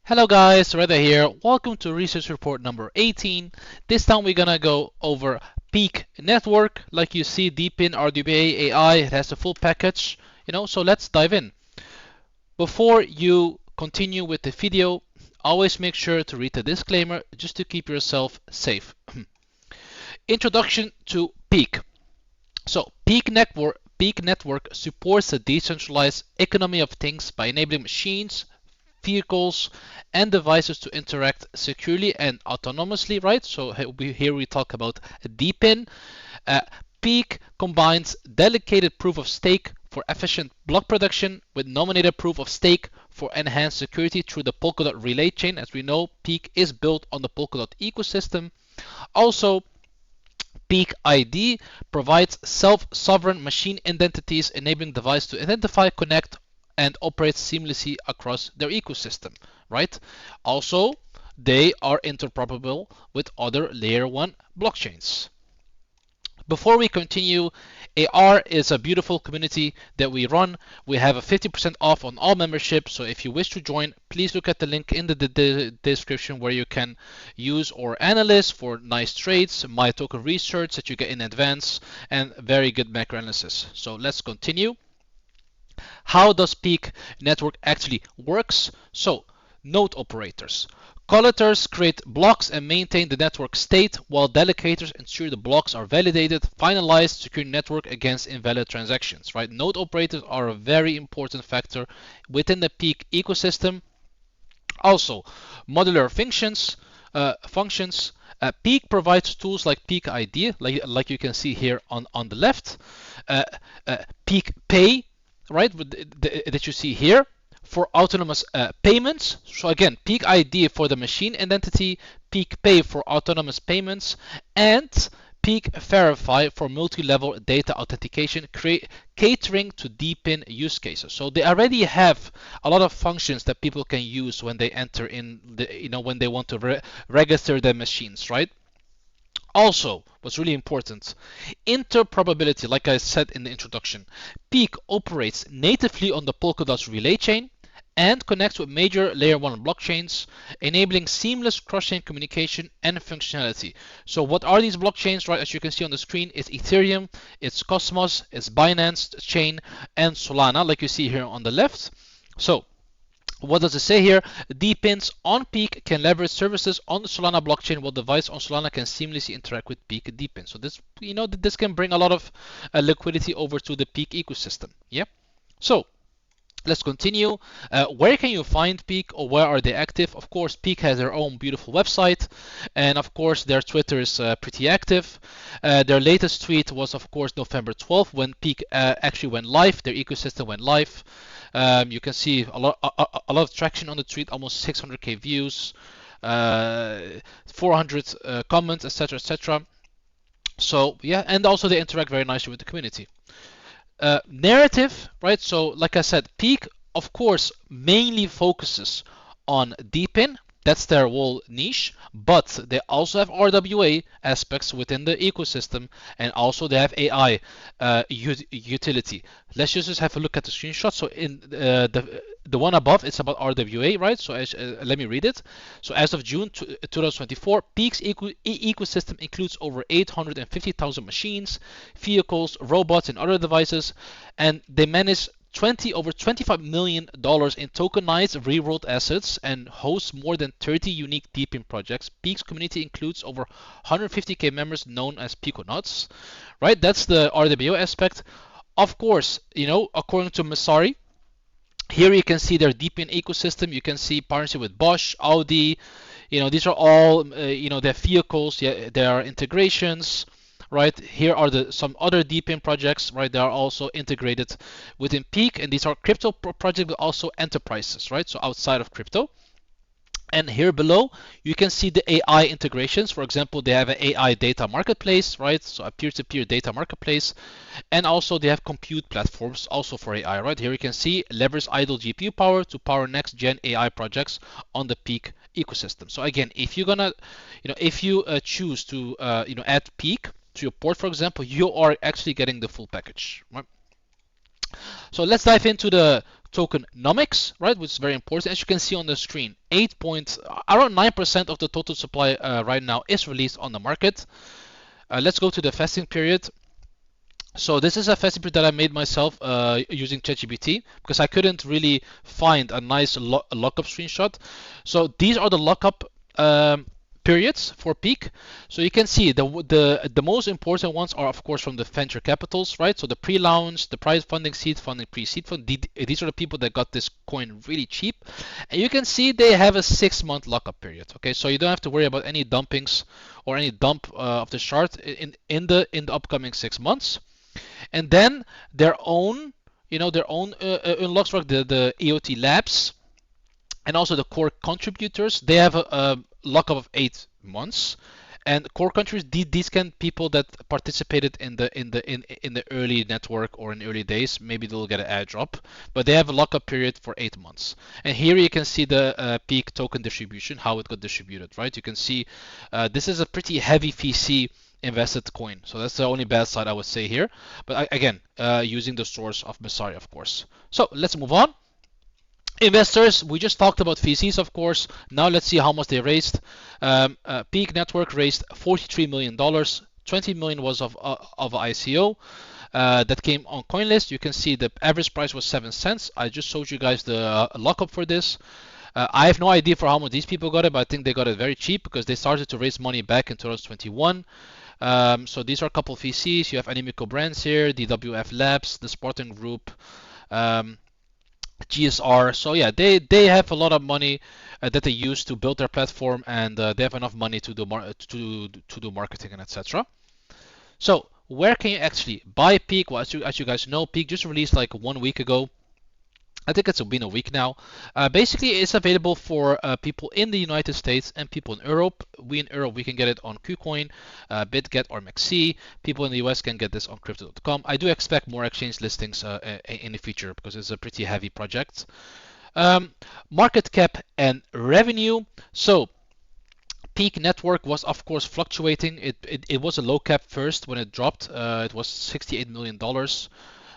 Hello guys, Reda here. Welcome to research report number 18. This time we're gonna go over Peaq network. Like you see, DEPIN, RWA, AI, it has the full package, so let's dive in. Before you continue with the video, always make sure to read the disclaimer just to keep yourself safe. Introduction to Peaq. So Peaq network supports the decentralized economy of things by enabling machines, vehicles, and devices to interact securely and autonomously, right? So here we talk about DEPIN. Peaq combines dedicated proof of stake for efficient block production with nominated proof of stake for enhanced security through the Polkadot relay chain. As we know, Peaq is built on the Polkadot ecosystem. Also, Peaq ID provides self-sovereign machine identities, enabling devices to identify, connect, and operate seamlessly across their ecosystem, right? Also, they are interoperable with other layer 1 blockchains. Before we continue, AR is a beautiful community that we run. We have a 50% off on all membership, so if you wish to join, please look at the link in the description where you can use our analysts for nice trades, my token research that you get in advance, and very good macro analysis. So let's continue. How does Peaq network actually works? So, node operators. Collators create blocks and maintain the network state, while delegators ensure the blocks are validated, finalized, secure network against invalid transactions. Right? Node operators are a very important factor within the Peaq ecosystem. Also, modular functions. Peaq provides tools like Peaq ID, like you can see here on the left. Peaq Pay, right, that you see here, for autonomous payments. So again, Peaq ID for the machine identity, Peaq Pay for autonomous payments, and Peaq Verify for multi-level data authentication, catering to DEPIN use cases. So they already have a lot of functions that people can use when they enter in when they want to register their machines, right? Also, what's really important, interoperability, like I said in the introduction. Peaq operates natively on the Polkadot relay chain and connects with major layer 1 blockchains, enabling seamless cross-chain communication and functionality. So what are these blockchains, right? As you can see on the screen, it's Ethereum, it's Cosmos, it's Binance chain, and Solana, like you see here on the left. So what does it say here? DEPINs on Peaq can leverage services on the Solana blockchain, while devices on Solana can seamlessly interact with Peaq DEPIN. So this can bring a lot of liquidity over to the Peaq ecosystem. Yeah. So let's continue. Where can you find Peaq, or where are they active? Of course, Peaq has their own beautiful website, and of course their Twitter is pretty active. Their latest tweet was of course November 12th, when Peaq actually went live, their ecosystem went live. You can see a lot of traction on the tweet, almost 600k views, 400 comments, etc. So yeah, and also they interact very nicely with the community. Narrative, right? So like I said, Peaq of course mainly focuses on DEPIN. That's their whole niche, but they also have RWA aspects within the ecosystem, and also they have AI utility. Let's just have a look at the screenshot. So in the one above, it's about RWA, right? So let me read it. So as of June 2024, Peaq's ecosystem includes over 850,000 machines, vehicles, robots, and other devices, and they manage over $25 million in tokenized real-world assets and hosts more than 30 unique DEPIN projects. Peaq's community includes over 150k members known as Peaconauts, right? That's the RWA aspect. Of course, according to Masari, here you can see their DEPIN ecosystem. You can see partnership with Bosch, Audi. These are all, their vehicles. Yeah, there are integrations. Right, here are some other DEPIN projects, right? They are also integrated within Peaq, and these are crypto projects, but also enterprises, right? So outside of crypto. And here below, you can see the AI integrations. For example, they have an AI data marketplace, right? So a peer-to-peer data marketplace. And also they have compute platforms also for AI, right? Here you can see leverage idle GPU power to power next-gen AI projects on the Peaq ecosystem. So again, if you're gonna, if you choose to, add Peaq to your port, for example, you are actually getting the full package, right? So let's dive into the Tokenomics, right, which is very important. As you can see on the screen, around 9% of the total supply right now is released on the market. Let's go to the fasting period. So this is a fasting period that I made myself using ChatGPT because I couldn't really find a nice lockup screenshot. So these are the lockup periods for Peaq. So you can see the most important ones are of course from the venture capitals, right? So the pre-launch, the prize funding, seed funding, pre-seed fund. These are the people that got this coin really cheap, and you can see they have a 6-month lockup period. Okay, so you don't have to worry about any dumpings or any dump of the chart in the upcoming 6 months. And then their own, their own unlocks, like the EOT labs and also the core contributors. They have a lockup of 8 months. And core contributors, these can people that participated in the early network or in early days. Maybe they'll get an airdrop, but they have a lockup period for 8 months. And here you can see the Peaq token distribution, how it got distributed, right? You can see this is a pretty heavy VC invested coin. So that's the only bad side I would say here. But again, using the source of Messari, of course. So let's move on. Investors, we just talked about VCs, of course. Now let's see how much they raised. Peaq Network raised $43 million. $20 million was of ICO that came on CoinList. You can see the average price was 7 cents. I just showed you guys the lockup for this. I have no idea for how much these people got it, but I think they got it very cheap because they started to raise money back in 2021. So these are a couple of VCs. You have Animico Brands here, DWF Labs, the Sporting Group, GSR. So yeah, they have a lot of money that they use to build their platform, and they have enough money to do to do marketing and etc. So where can you actually buy Peaq? Well, as you guys know, Peaq just released like 1 week ago. I think it's been a week now. Basically, it's available for people in the United States and people in Europe. We in Europe, we can get it on KuCoin, BitGet, or MiCA. People in the US can get this on Crypto.com. I do expect more exchange listings in the future because it's a pretty heavy project. Market cap and revenue. So Peaq Network was of course fluctuating. It was a low cap first when it dropped. It was $68 million.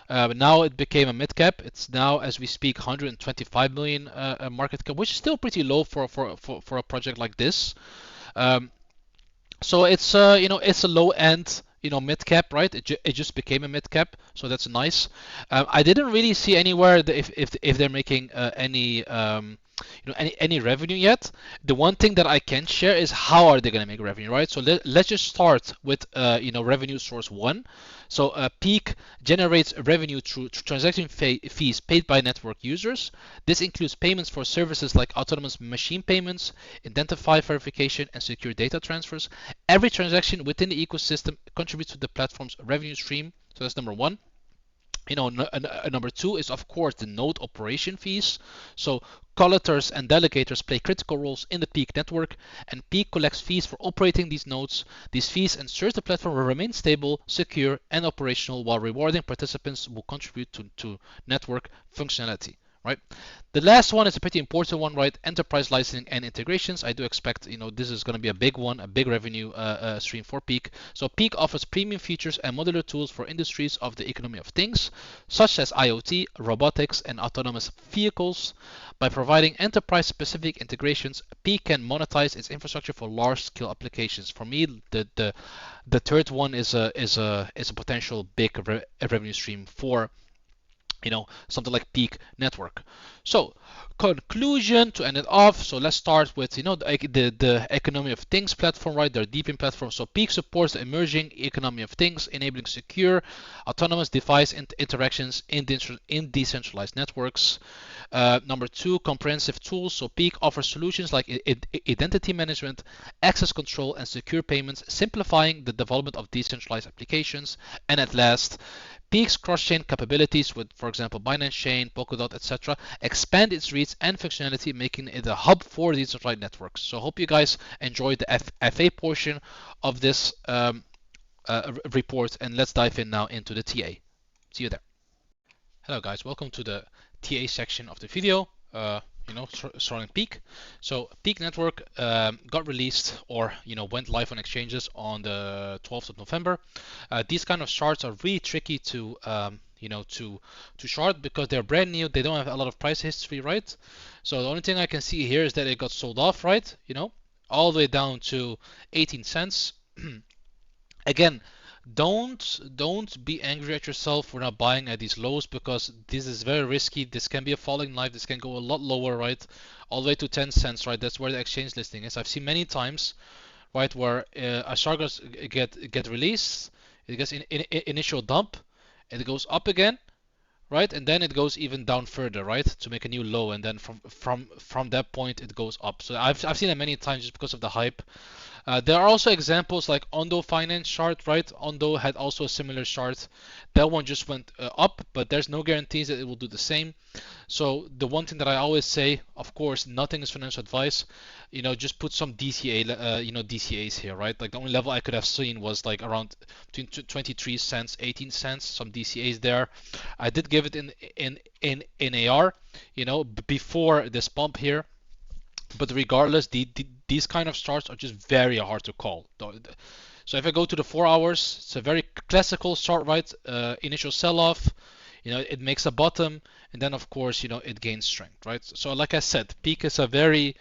But now it became a mid cap. It's now, as we speak, 125 million market cap, which is still pretty low for a project like this. So it's it's a low end mid cap, right? It just became a mid cap, so that's nice. I didn't really see anywhere if they're making any revenue yet. The one thing that I can share is how are they going to make revenue, right? So let's just start with revenue source 1. So Peaq generates revenue through transaction fees paid by network users. This includes payments for services like autonomous machine payments, identifier verification, and secure data transfers. Every transaction within the ecosystem contributes to the platform's revenue stream. So that's number 1. Number 2 is of course the node operation fees. So collators and delegators play critical roles in the Peaq network, and Peaq collects fees for operating these nodes. These fees ensure the platform will remain stable, secure, and operational while rewarding participants who contribute to network functionality. Right. The last one is a pretty important one, right? Enterprise licensing and integrations. I do expect, this is going to be a big one, a big revenue stream for Peaq. So Peaq offers premium features and modular tools for industries of the economy of things, such as IoT, robotics, and autonomous vehicles. By providing enterprise-specific integrations, Peaq can monetize its infrastructure for large-scale applications. For me, the third one is a potential big revenue stream for something like Peaq Network. So conclusion to end it off. So let's start with the economy of things platform, right? Their DEPIN platform. So Peaq supports the emerging economy of things, enabling secure, autonomous device interactions in decentralized networks. Number 2, comprehensive tools. So Peaq offers solutions like identity management, access control, and secure payments, simplifying the development of decentralized applications. And at last, Peaq's cross-chain capabilities with, for example, Binance Chain, Polkadot, etc., expand its reach and functionality, making it a hub for decentralized networks. So I hope you guys enjoyed the FA portion of this report, and let's dive in now into the TA. See you there. Hello guys, welcome to the TA section of the video. Surrounding Peaq. So Peaq Network got released or went live on exchanges on the 12th of November. These kind of charts are really tricky to to short because they're brand new. They don't have a lot of price history, right? So the only thing I can see here is that it got sold off, right? All the way down to 18 cents. Again, don't be angry at yourself for not buying at these lows because this is very risky. This can be a falling knife. This can go a lot lower, right? All the way to 10 cents, right? That's where the exchange listing is. I've seen many times, right, where a shark get released, it gets initial dump, and it goes up again, right, and then it goes even down further, right, to make a new low, and then from that point it goes up. So I've seen it many times just because of the hype. There are also examples like Ondo Finance chart, right? Ondo had also a similar chart. That one just went up, but there's no guarantees that it will do the same. So the one thing that I always say, of course, nothing is financial advice. Just put some DCA, DCAs here, right? Like the only level I could have seen was like around between 23 cents, 18 cents, some DCAs there. I did give it in AR, before this pump here. But regardless, these kind of starts are just very hard to call. So if I go to the 4 hours, it's a very classical start, right? Initial sell-off, it makes a bottom, and then of course, it gains strength, right? So like I said, Peaq is a very,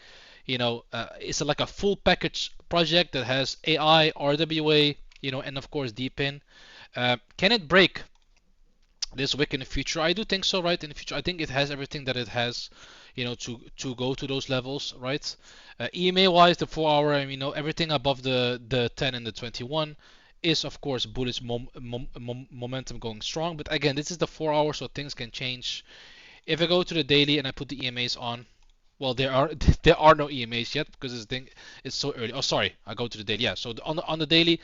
it's like a full package project that has AI, RWA, and of course DEPIN. Can it break this wick in the future? I do think so, right? In the future, I think it has everything that it has, to go to those levels, right? EMA wise, the 4 hour, everything above the 10 and the 21 is of course bullish momentum going strong. But again, this is the 4 hour, so things can change. If I go to the daily and I put the EMAs on, well, there are no EMAs yet because this thing is so early. Oh, sorry, I go to the daily. Yeah, so on the daily,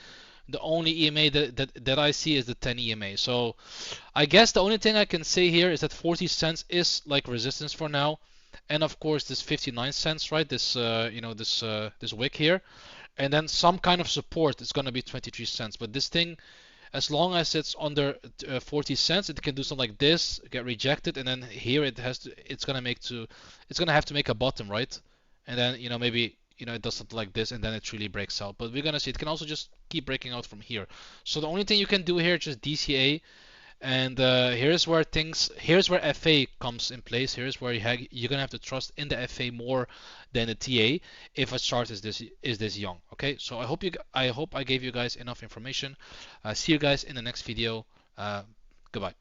the only EMA that I see is the 10 EMA. So I guess the only thing I can say here is that 40 cents is like resistance for now, and of course this 59 cents, right? This this wick here, and then some kind of support is gonna be 23 cents. But this thing, as long as it's under 40 cents, it can do something like this, get rejected, and then here it's gonna have to make a bottom, right? And then maybe it does something like this, and then it really breaks out. But we're gonna see it can also just keep breaking out from here. So the only thing you can do here is just DCA, and here's where FA comes in place. Here's where you're gonna have to trust in the FA more than the TA if a chart is this young. Okay, so I hope I gave you guys enough information. See you guys in the next video. Goodbye.